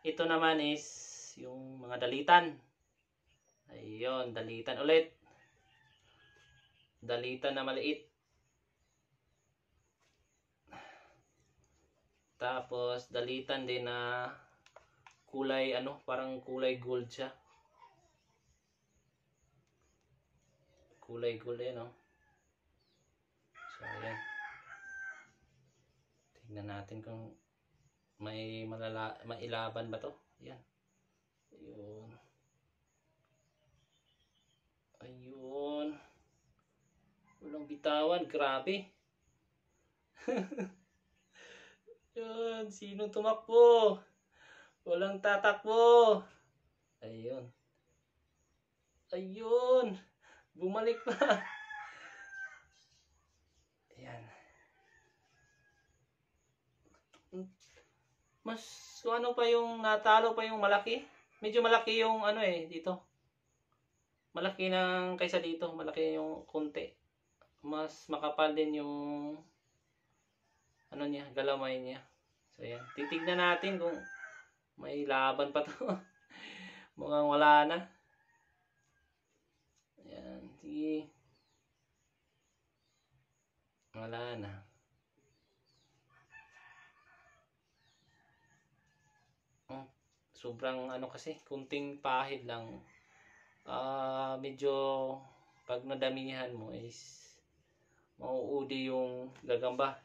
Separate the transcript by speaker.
Speaker 1: Ito naman is yung mga dalitan. Ayun, dalitan ulit. Dalitan na maliit. Tapos dalitan din na kulay parang kulay gold siya. Kulay gold yan, So ayan. Tingnan natin kung may mailaban ba to. Ayan. Ayun. Ayun. Walang bitawan, grabe. Yun, sino tumakbo? Walang tatakbo. Ayun. Ayun. Bumalik pa. Ayan. Mas ano pa yung natalo pa yung malaki. Medyo malaki yung dito. Malaki ng kaysa dito. Malaki yung konti. Mas makapal din yung niya, galamay niya. So ayan. Titignan natin kung may laban pa to. Mukhang wala na. Ayan. Sige. Wala na. Sobrang kasi, kunting pahid lang. Medyo pag nadamihan mo is mauudi yung gagamba.